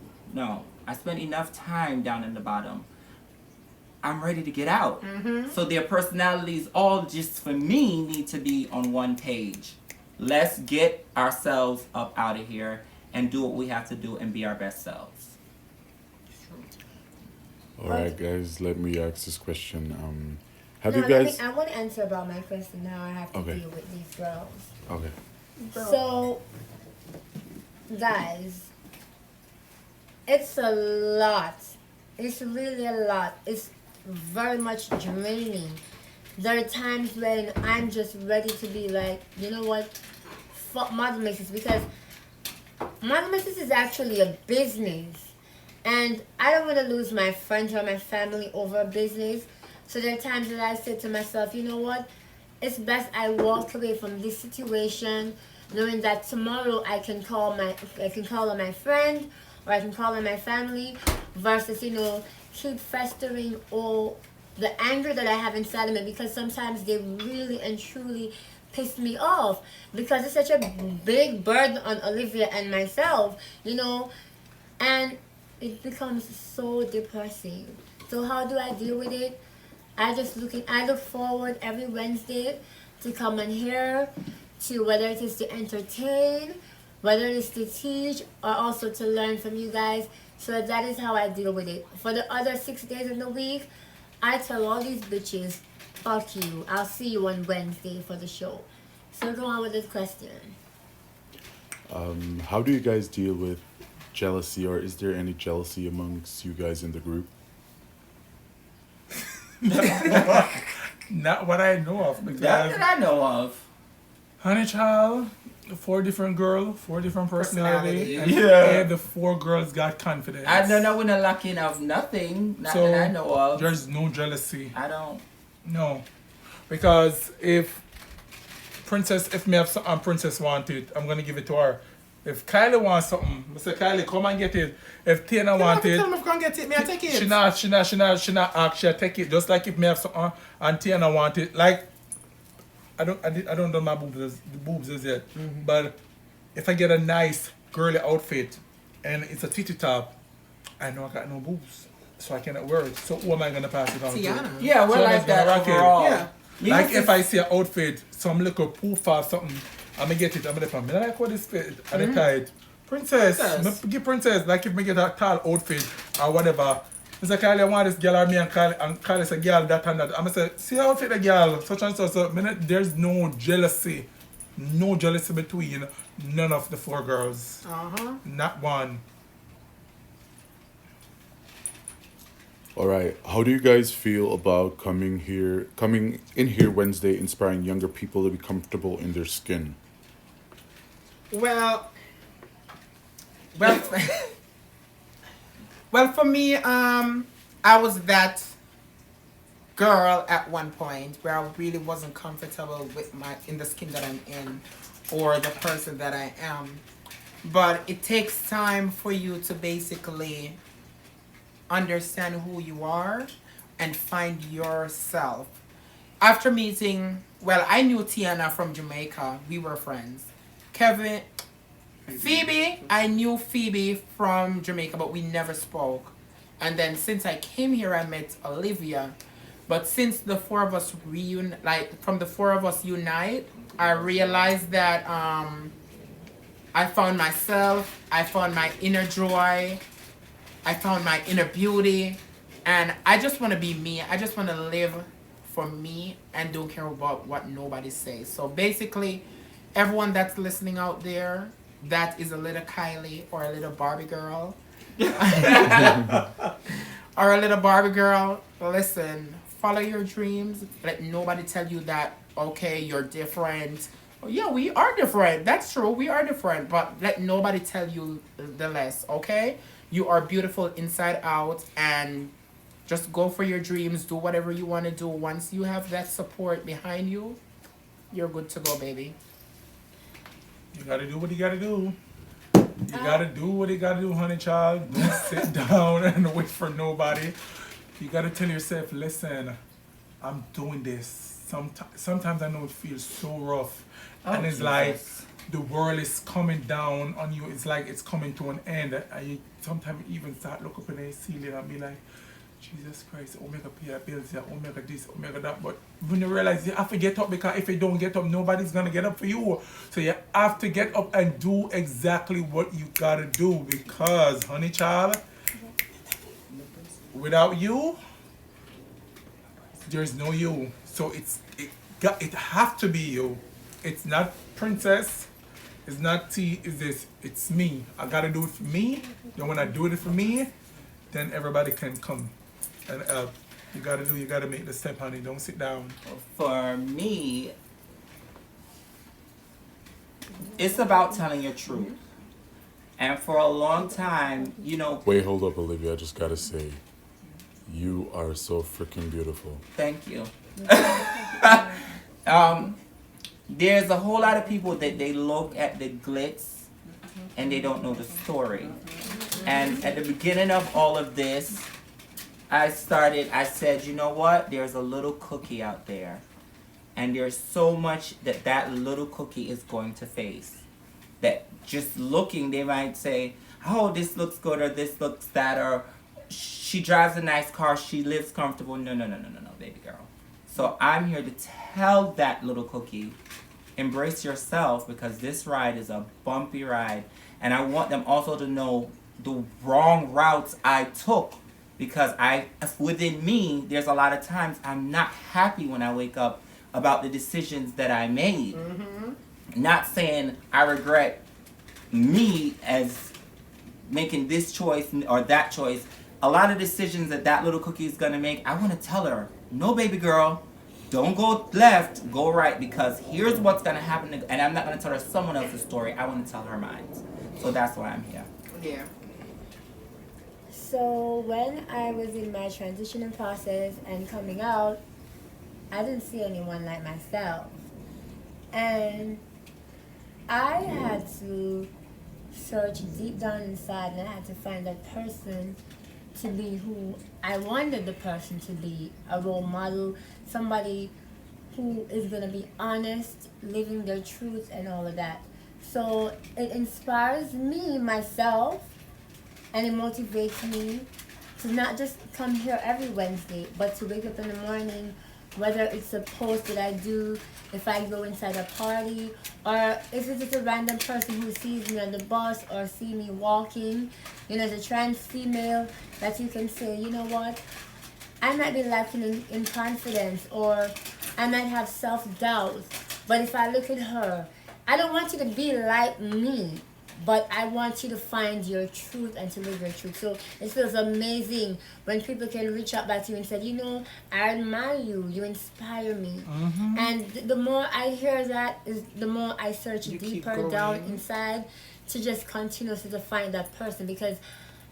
I spent enough time down in the bottom. I'm ready to get out. So their personalities all just for me need to be on one page. Let's get ourselves up out of here and do what we have to do and be our best selves. All right, guys, let me ask this question. Have No, you guys? I want to answer about my question now. I have to Okay. deal with these girls. Okay. So, guys, it's a lot. It's really a lot. It's very much draining. There are times when I'm just ready to be like, you know what? Fuck Model Misses, because Model Misses is actually a business. And I don't want to lose my friends or my family over a business. So there are times that I say to myself, you know what? It's best I walk away from this situation, knowing that tomorrow I can call on my friend, or I can call on my family, versus, keep festering all the anger that I have inside of me, because sometimes they really and truly piss me off, because it's such a big burden on Olivia and myself, and it becomes so depressing. So how do I deal with it? I look forward every Wednesday to come on here, to whether it is to entertain, whether it is to teach, or also to learn from you guys. So that is how I deal with it. For the other 6 days in the week, I tell all these bitches, fuck you. I'll see you on Wednesday for the show. So go on with this question. How do you guys deal with jealousy, or is there any jealousy amongst you guys in the group? Not what I know of, because That I know of. Honey Child, 4 different girls, 4 different personalities, and Yeah. the 4 girls got confidence. I don't know when the lacking of nothing. Not So that I know of. there's no jealousy. I don't. No, because if me have something Princess want it, I'm gonna give it to her. If Kylie wants something, I say Kylie, come and get it. If Tina want it, Tell them if come get it, may I take it? she not ask, she'll take it. Just like if me have something and Tina want it. Like I don't know my boobs as yet. But if I get a nice girly outfit and it's a titty top, I know I got no boobs, so I cannot wear it. So who am I gonna pass it on to? Tiana. Yeah, we're So like that's gonna that rock it. overall. Yeah. You Like used to if I see an outfit, some little poof or something, I'm gonna get it. I'm gonna put it. I like what this fit. And I tie it. Princess. Princess. Me give Princess. Like if me get a tall outfit or whatever. Mr. Kylie, I want this girl or me and Kylie say girl that and that. I'm gonna say, see how outfit the girl, such and such. So there's no jealousy. No jealousy between none of the 4 girls. Not one. All right. How do you guys feel about coming in here Wednesday, inspiring younger people to be comfortable in their skin? Well, for me, I was that girl at one point where I really wasn't comfortable with in the skin that I'm in, or the person that I am. But it takes time for you to basically understand who you are and find yourself. After meeting, I knew Tiana from Jamaica. We were friends. Phoebe, I knew Phoebe from Jamaica, but we never spoke. And then since I came here, I met Olivia. But since the 4 of us unite, I realized that I found myself. I found my inner joy. I found my inner beauty. And I just want to be me. I just want to live for me and don't care about what nobody says. So basically, everyone that's listening out there that is a little Kylie or a little Barbie girl, or a little Barbie girl, listen, follow your dreams. Let nobody tell you that, okay, you're different. Oh, yeah, we are different. That's true. We are different. But let nobody tell you the less, okay? You are beautiful inside out, and just go for your dreams. Do whatever you want to do. Once you have that support behind you, you're good to go, baby. You gotta do what you gotta do. You gotta do what you gotta do, honey child. Don't sit down and wait for nobody. You gotta tell yourself, listen, I'm doing this. Sometimes I know it feels so rough. And it's like the world is coming down on you. It's like it's coming to an end. And you sometimes even start look up in the ceiling and be like, Jesus Christ, Omega pay bills, Omega this, Omega that. But when you realize you have to get up, because if you don't get up, nobody's gonna get up for you. So you have to get up and do exactly what you gotta do, because, honey child, without you, there's no you. So it have to be you. It's not princess. It's not T. Is this? It's me. I gotta do it for me. And when I do it for me, then everybody can come and help. You gotta make the step, honey. Don't sit down. For me, it's about telling your truth. And for a long time, you know. Wait, hold up, Olivia. I just gotta say, you are so freaking beautiful. Thank you. There's a whole lot of people that they look at the glitz and they don't know the story. And at the beginning of all of this, I said, you know what? There's a little cookie out there. And there's so much that little cookie is going to face. That just looking, they might say, oh, this looks good, or this looks that, or she drives a nice car, she lives comfortable. No, baby girl. So I'm here to tell that little cookie, embrace yourself, because this ride is a bumpy ride. And I want them also to know the wrong routes I took, because within me, there's a lot of times I'm not happy when I wake up about the decisions that I made. Mm-hmm. Not saying I regret me as making this choice or that choice. A lot of decisions that little cookie is gonna make, I wanna tell her, no, baby girl, don't go left, go right, because here's what's gonna happen. And I'm not gonna tell her someone else's story. I wanna tell her mine. So that's why I'm here. Yeah. So when I was in my transitioning process and coming out, I didn't see anyone like myself. And I had to search deep down inside, and I had to find that person to be who I wanted the person to be, a role model, somebody who is going to be honest, living their truth and all of that. So it inspires me, myself, and it motivates me to not just come here every Wednesday, but to wake up in the morning, whether it's a post that I do, if I go inside a party, or if it's just a random person who sees me on the bus or see me walking, you know, as a trans female, that you can say, you know what, I might be lacking in confidence, or I might have self-doubt, but if I look at her, I don't want you to be like me, but I want you to find your truth and to live your truth. So it feels amazing when people can reach out back to you and say, you know, I admire you, you inspire me. Mm-hmm. And the more I hear that, is the more I search deeper down inside to just continuously to find that person, because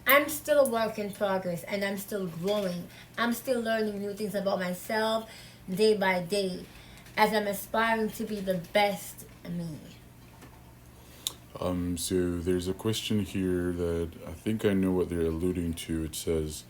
I'm still a work in progress and I'm still growing. I'm still learning new things about myself day by day as I'm aspiring to be the best me. So there's a question here that I think I know what they're alluding to. It says,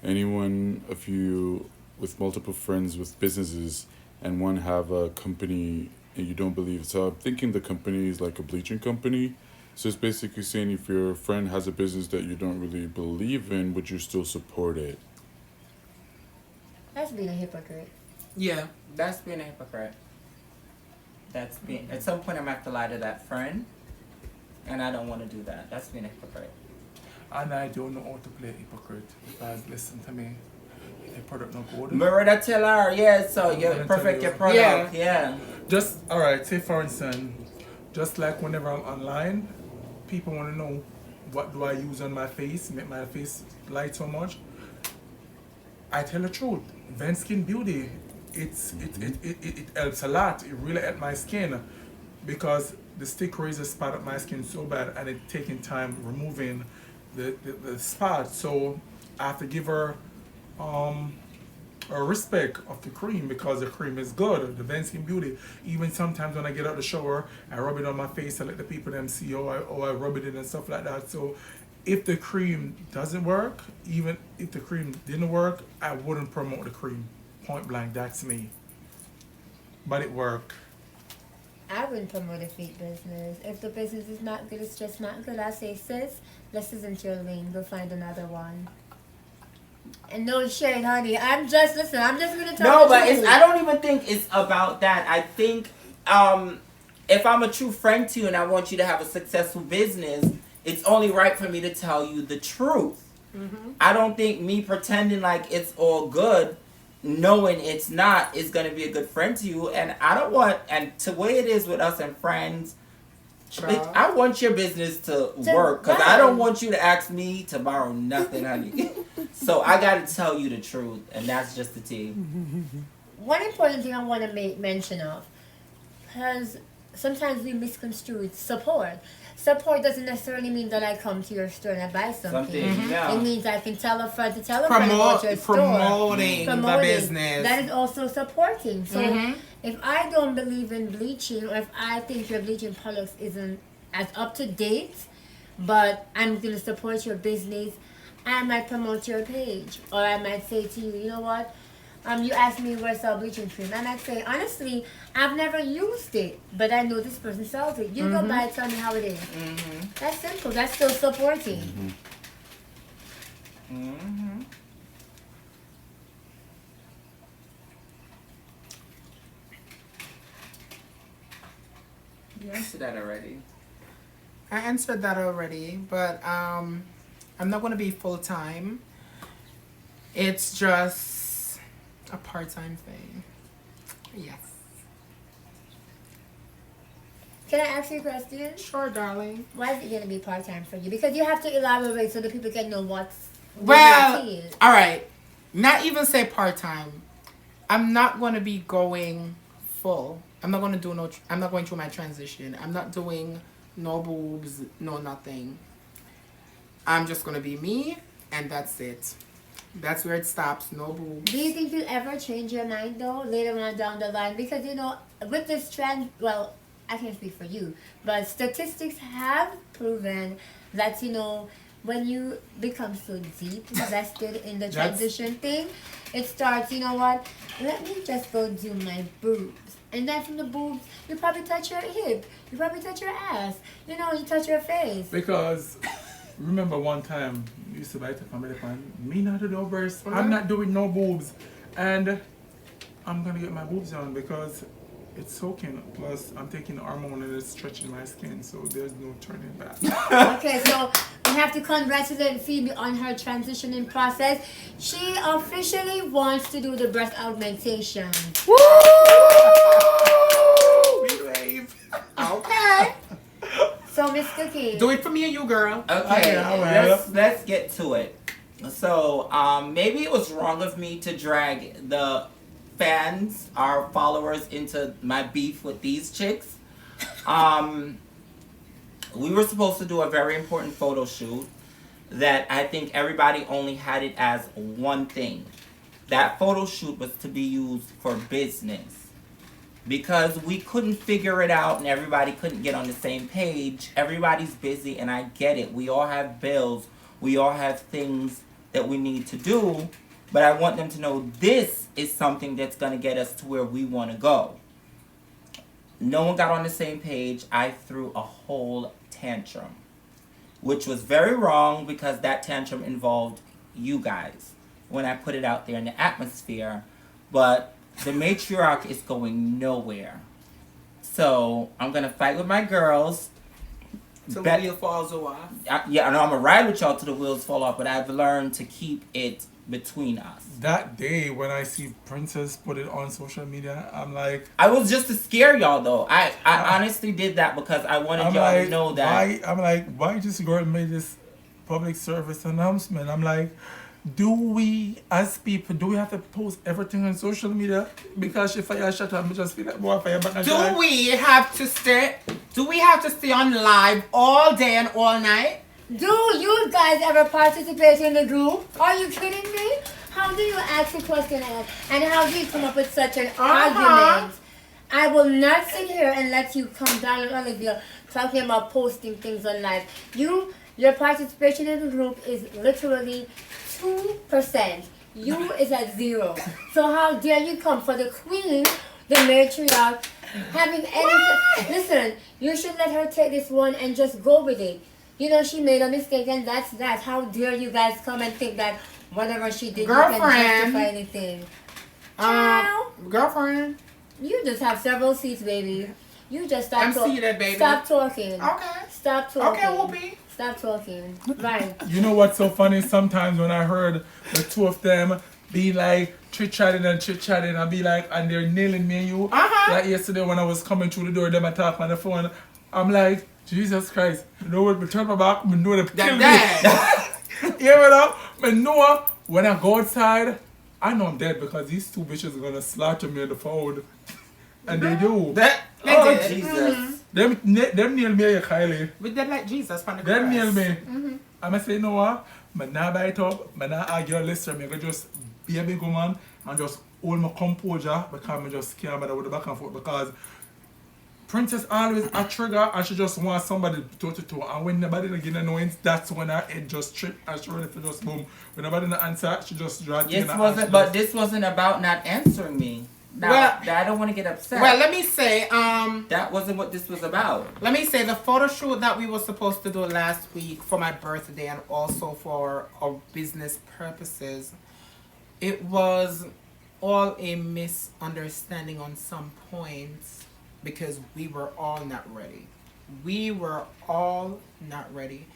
anyone of you with multiple friends with businesses and one have a company and you don't believe. So I'm thinking the company is like a bleaching company. So it's basically saying if your friend has a business that you don't really believe in, would you still support it? That's being a hypocrite. Yeah, that's being a hypocrite. That's being, at some point I'm gonna have to lie to that friend And I don't want to do that. That's being a hypocrite. And I don't know how to play hypocrite because listen to me, if the product not good. Murder tell her, yeah, so you gonna perfect tell your you. product. Yeah. Just alright, say for instance, just like whenever I'm online, people want to know what do I use on my face, make my face light so much. I tell the truth. Ven Skin Beauty, it helps a lot. It really helped my skin because the stick razor spotted my skin so bad and it taking time removing the spot. So I have to give her a respect of the cream because the cream is good. The Ven Skin Beauty. Even sometimes when I get out the shower, I rub it on my face and let the people them see how I rub it in and stuff like that. So if the cream doesn't work, even if the cream didn't work, I wouldn't promote the cream. Point blank, that's me. But it worked. I wouldn't promote a feet business. If the business is not good, it's just not good. I say, sis, this isn't your lane. Go find another one. And no shade, honey. I'm just gonna tell No, the but truth. I don't even think it's about that. I think if I'm a true friend to you and I want you to have a successful business, it's only right for me to tell you the truth. Mm-hmm. I don't think me pretending like it's all good, knowing it's not, is going to be a good friend to you. And I don't want, and the way it is with us and friends, Child. I want your business to work because I don't want you to ask me to borrow nothing, honey. So I got to tell you the truth, and that's just the tea. One important thing I want to make mention of, because sometimes we misconstrue support. Support doesn't necessarily mean that I come to your store and I buy something. Yeah. It means I can tell a friend to tell a friend about your store. Promoting the business. That is also supporting. So Mhm. if I don't believe in bleaching, or if I think your bleaching products isn't as up to date, but I'm going to support your business, I might promote your page. Or I might say to you, you know what? You asked me where I sell bleaching cream. And I'd say, honestly, I've never used it, but I know this person sells it. You go buy it, tell me how it is. That's simple. That's still supporting. You answered that already. I answered that already, but I'm not going to be full time. It's just a part-time thing. Yes. Can I ask you a question? Sure, darling. Why is it going to be part-time for you? Because you have to elaborate so that people can know what's Well, what it is. all right. Not even say part-time. I'm not going to be going full. I'm not going to do no. I'm not going through my transition. I'm not doing no boobs, no nothing. I'm just going to be me, and that's it. That's where it stops. No boobs. Do you think you'll ever change your mind though later on down the line? Because you know, with this trend, well, I can't speak for you, but statistics have proven that you know when you become so deep invested in the transition thing, it starts. You know what? Let me just go do my boobs, and then from the boobs, you probably touch your hip, you probably touch your ass. You know, you touch your face. Because remember one time you used to buy the family pan, me not do no breasts, I'm not doing no boobs, and I'm gonna get my boobs done because it's soaking. Plus I'm taking the hormone and it's stretching my skin, so there's no turning back. Okay, so we have to congratulate Phoebe on her transitioning process. She officially wants to do the breast augmentation. Woo! We wave. Okay. So, Miss Cookie. Do it for me and you, girl. Okay, well. let's get to it. So, maybe it was wrong of me to drag the fans, our followers, into my beef with these chicks. We were supposed to do a very important photo shoot that I think everybody only had it as one thing. That photo shoot was to be used for business. Because we couldn't figure it out and everybody couldn't get on the same page. Everybody's busy and I get it. We all have bills. We all have things that we need to do. But I want them to know this is something that's going to get us to where we want to go. No one got on the same page. I threw a whole tantrum. Which was very wrong because that tantrum involved you guys when I put it out there in the atmosphere. But the matriarch is going nowhere. So I'm going to fight with my girls Till Bet- the wheel falls off. Yeah, I know I'm gonna ride with y'all till the wheels fall off, but I've learned to keep it between us. That day when I see Princess put it on social media, I'm like, I was just to scare y'all though. I honestly did that because I wanted I'm y'all like, to know that. why this girl made this public service announcement? I'm like, do we as people do we have to post everything on social media? Because if I shut up, I just feel like more fire back. And Do like, we have to stay? Do we have to stay on live all day and all night? Do you guys ever participate in the group? Are you kidding me? How do you ask a question and how do you come up with such an argument? I will not sit here and let you come down on Olivia talking about posting things on live. Your participation in the group is literally 2%. You is at 0. So how dare you come for the queen, the matriarch, having anything? Listen, you should let her take this one and just go with it. You know she made a mistake and that's that. How dare you guys come and think that whatever she did you can Girlfriend. justify anything? Child, Girlfriend. you just have several seats, baby. You just stop I'm talking. seated, baby. Stop talking. Okay. Stop talking. Okay, Whoopi. Stop talking. Right. you know what's so funny? Sometimes when I heard the two of them be like chit-chatting, and be like, and they're nailing me and you. Uh-huh. Like yesterday when I was coming through the door, them I talk on the phone. I'm like, Jesus Christ, you know what? Me turn my back, me know they kill me. That You know, me know when I go outside, I know I'm dead because these two bitches are gonna slaughter me on the phone. And they do. That. They Oh did. Jesus! Them nail me, Kylie. We did like Jesus from the Them cross. nail me. I'ma say, you know what? Me not bite up, me not argue, listen, me go just be a big woman and just hold my composure because me just can't bother with the back and forth because Princess always a trigger and she just wants somebody to toe. And when nobody don't give her no hints, that's when her head just trip and she ready to just boom. When nobody don't answer, she just drags in her hand. But this wasn't about not answering me. Now, Well- I don't want to get upset. Well, let me say, that wasn't what this was about. the photo shoot that we were supposed to do last week for my birthday and also for our business purposes, it was all a misunderstanding on some points because we were all not ready. We were all not ready.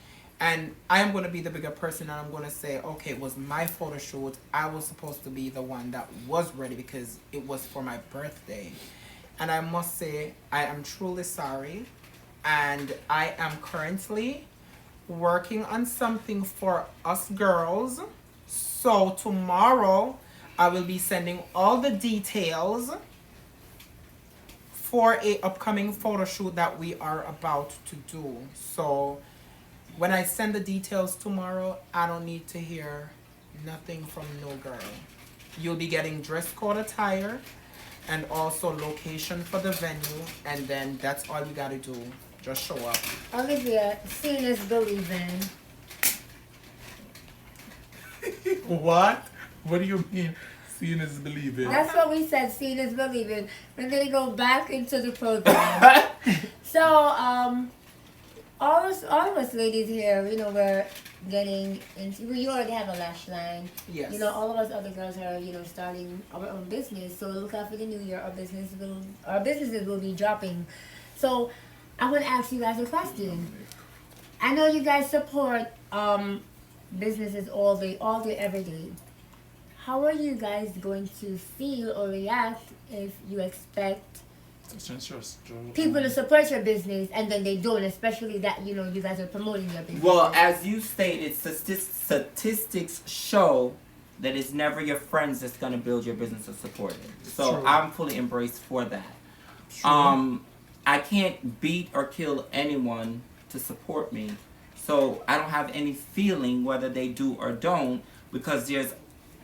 And I am going to be the bigger person and I'm going to say, okay, it was my photo shoot. I was supposed to be the one that was ready because it was for my birthday. And I must say, I am truly sorry. And I am currently working on something for us girls. So tomorrow, I will be sending all the details for a upcoming photo shoot that we are about to do. So when I send the details tomorrow, I don't need to hear nothing from no girl. You'll be getting dress code attire and also location for the venue, and then that's all you gotta do. Just show up. Olivia, seeing is believing. What? What do you mean? Seeing is believing. That's what we said, seeing is believing. We're gonna go back into the program. So, all of us ladies here, you know, we're getting into, you already have a lash line. Yes. You know, all of us other girls are, you know, starting our own business. So look out for the new year. Our businesses will be dropping. So I want to ask you guys a question. I know you guys support businesses all day, every day. How are you guys going to feel or react if you expect people to support your business and then they don't, especially that, you know, you guys are promoting your business? Well, as you stated, statistics show that it's never your friends that's going to build your business or support it. So True. I'm fully embraced for that. True. I can't beat or kill anyone to support me. So I don't have any feeling whether they do or don't because there's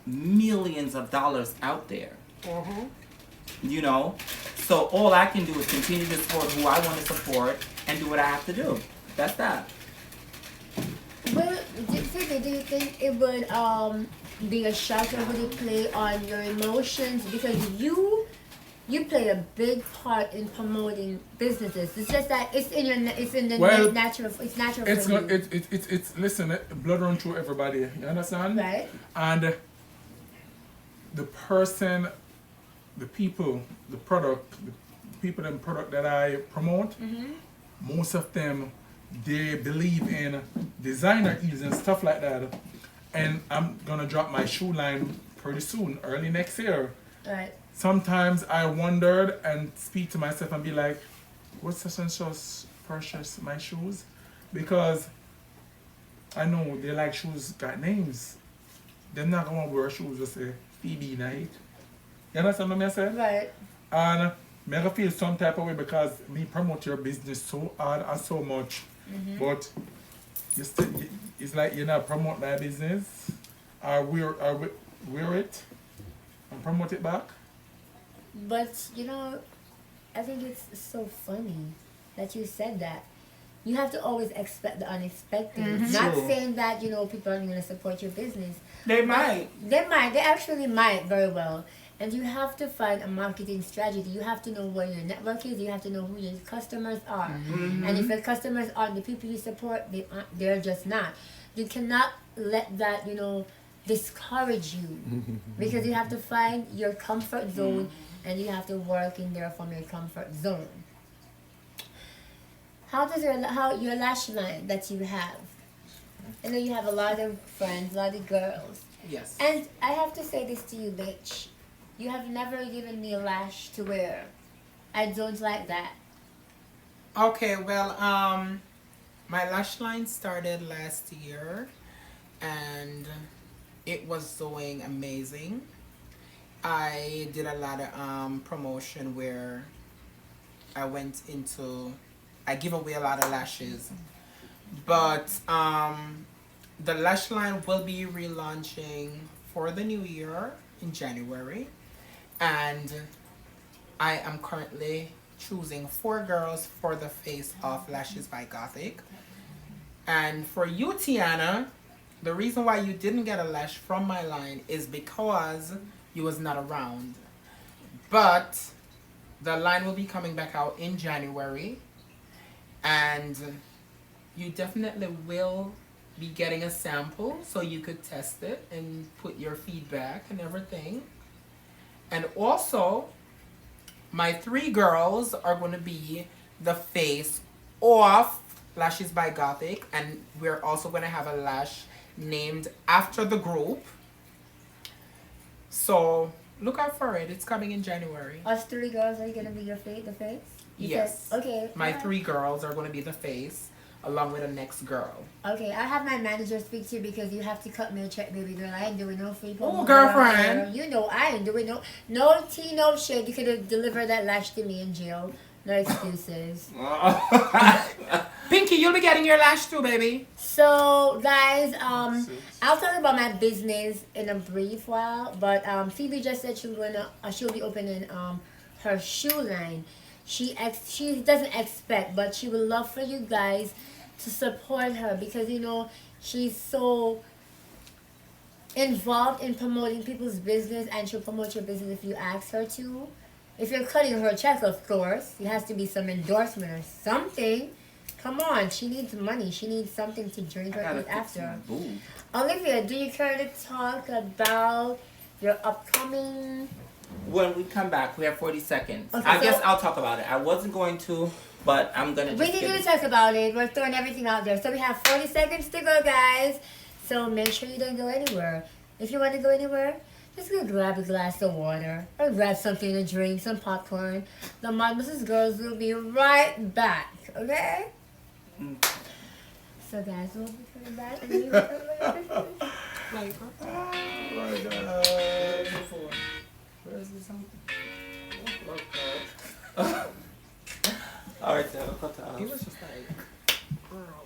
millions of dollars out there. You know? So all I can do is continue to support who I want to support and do what I have to do. That's that. Well, Phoebe, do you think it would be a shock or would it play on your emotions? Because you play a big part in promoting businesses. It's just that it's in the Well, natural. It's natural It's for not. you. It's. Listen, blood run through everybody. You understand? Right. And the person, the people, the product, the people and product that I promote, most of them they believe in designer heels and stuff like that. And I'm gonna drop my shoe line pretty soon, early next year. Right. Sometimes I wondered and speak to myself and be like, what's such and such purchase my shoes? Because I know they like shoes got names. They're not gonna wear shoes that say Phoebe Knight. You understand what I'm saying? Right. And me feel some type of way because me promote your business so hard and so much, but you still, it's like you're not promote my business. I wear it and promote it back. But you know, I think it's so funny that you said that. You have to always expect the unexpected. Not True. saying that, you know, people aren't going to support your business. They might. They might. They actually might very well. And you have to find a marketing strategy. You have to know where your network is. You have to know who your customers are. And if your customers aren't the people you support, they're just not. You cannot let that, you know, discourage you. Because you have to find your comfort zone and you have to work in there from your comfort zone. How does your lash line that you have? I know you have a lot of friends, a lot of girls. Yes. And I have to say this to you, bitch. You have never given me a lash to wear. I don't like that. Okay, well, my lash line started last year and it was doing amazing. I did a lot of promotion where I give away a lot of lashes. But the lash line will be relaunching for the new year in January. And I am currently choosing 4 girls for the face of Lashes by Gothic. And for you, Tiana, the reason why you didn't get a lash from my line is because you was not around. But the line will be coming back out in January. And you definitely will be getting a sample so you could test it and put your feedback and everything. And also, my 3 girls are going to be the face of Lashes by Gothic, and we're also going to have a lash named after the group. So look out for it. It's coming in January. Us 3 girls are going to be the face? You Yes. said- okay. My alright. 3 girls are going to be the face, along with the next girl. Okay, I have my manager speak to you because you have to cut me a check, baby girl. I ain't doing no free Oh, promo. girlfriend. You know I ain't doing no tea, no shit. You could have delivered that lash to me in jail. No excuses. Pinky, you'll be getting your lash too, baby. So guys, I'll talk about my business in a brief while, but Phoebe just said she'll be opening her shoe line. She doesn't expect, but she would love for you guys to support her because you know she's so involved in promoting people's business, and she'll promote your business if you ask her to. If you're cutting her check, of course, it has to be some endorsement or something. Come on, she needs money. She needs something to drink or eat after. Olivia, do you care to talk about your upcoming? When we come back, we have 40 seconds. Okay, I so- guess I'll talk about it. I wasn't going to, but I'm gonna just We need give to it- talk about it. We're throwing everything out there. So we have 40 seconds to go, guys. So make sure you don't go anywhere. If you want to go anywhere, just go grab a glass of water or grab something to drink, some popcorn. The Mrs. Girls will be right back, okay? So guys, we'll be coming back. And you will come back. Where is this song? Alright, so I'll cut it off. He was just like, girl.